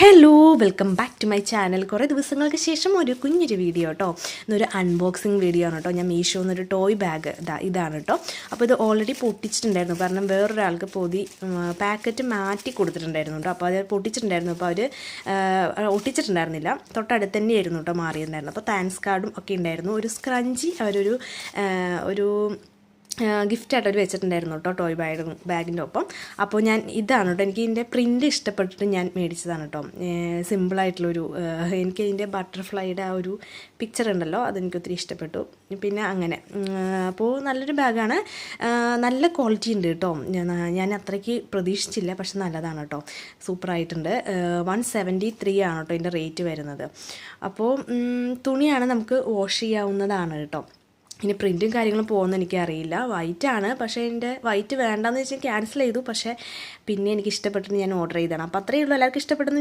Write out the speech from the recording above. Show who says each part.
Speaker 1: Hello welcome back to my channel. കുറേ ദിവസങ്ങൾക്ക് ശേഷം ഒരു കുഞ്ഞൊരു വീഡിയോ കേട്ടോ. ഇന്നൊരു അൺബോക്സിങ് വീഡിയോ ആണ് കേട്ടോ. ഞാൻ മീഷോ എന്നൊരു ടോയ് ബാഗ് ഇതാണ് കേട്ടോ. അപ്പോൾ ഇത് ഓൾറെഡി പൊട്ടിച്ചിട്ടുണ്ടായിരുന്നു, കാരണം വേറൊരാൾക്ക് പാക്കറ്റ് മാറ്റി കൊടുത്തിട്ടുണ്ടായിരുന്നു കേട്ടോ. അപ്പോൾ അത് പൊട്ടിച്ചിട്ടുണ്ടായിരുന്നു. അപ്പോൾ അവർ ഒട്ടിച്ചിട്ടുണ്ടായിരുന്നില്ല, തൊട്ടടുത്ത് തന്നെയായിരുന്നു കേട്ടോ മാറിയിട്ടുണ്ടായിരുന്നു. അപ്പോൾ താങ്ക്സ് കാർഡും ഒക്കെ ഉണ്ടായിരുന്നു. ഒരു സ്ക്രഞ്ചി ഒരു ഗിഫ്റ്റായിട്ട് അവർ വെച്ചിട്ടുണ്ടായിരുന്നു കേട്ടോ, ടോയ് ബാഗിൻ്റെ ഒപ്പം. അപ്പോൾ ഞാൻ ഇതാണ് കേട്ടോ, എനിക്ക് ഇതിൻ്റെ പ്രിൻ്റ് ഇഷ്ടപ്പെട്ടിട്ട് ഞാൻ മേടിച്ചതാണ് കേട്ടോ. സിമ്പിളായിട്ടുള്ളൊരു എനിക്ക് ഇതിൻ്റെ ബട്ടർഫ്ലൈയുടെ ആ ഒരു പിക്ചർ ഉണ്ടല്ലോ, അതെനിക്ക് ഒത്തിരി ഇഷ്ടപ്പെട്ടു. പിന്നെ അങ്ങനെ അപ്പോൾ നല്ലൊരു ബാഗാണ്, നല്ല ക്വാളിറ്റി ഉണ്ട് കേട്ടോ. ഞാൻ അത്രയ്ക്ക് പ്രതീക്ഷിച്ചില്ല, പക്ഷെ നല്ലതാണ് കേട്ടോ, സൂപ്പറായിട്ടുണ്ട്. 173 ആണ് കേട്ടോ ഇതിൻ്റെ റേറ്റ് വരുന്നത്. അപ്പോൾ തുണിയാണ്, നമുക്ക് വാഷ് ചെയ്യാവുന്നതാണ് കേട്ടോ. ഇനി പ്രിൻറ്റും കാര്യങ്ങളും പോകുമെന്ന് എനിക്കറിയില്ല. വൈറ്റാണ്, പക്ഷേ എൻ്റെ വൈറ്റ് വേണ്ടാന്ന് വെച്ചാൽ ക്യാൻസൽ ചെയ്തു. പക്ഷേ പിന്നെ എനിക്ക് ഇഷ്ടപ്പെട്ടിട്ട് ഞാൻ ഓർഡർ ചെയ്തതാണ്. അപ്പോൾ അത്രയേ ഉള്ളൂ. എല്ലാവർക്കും ഇഷ്ടപ്പെട്ടെന്ന്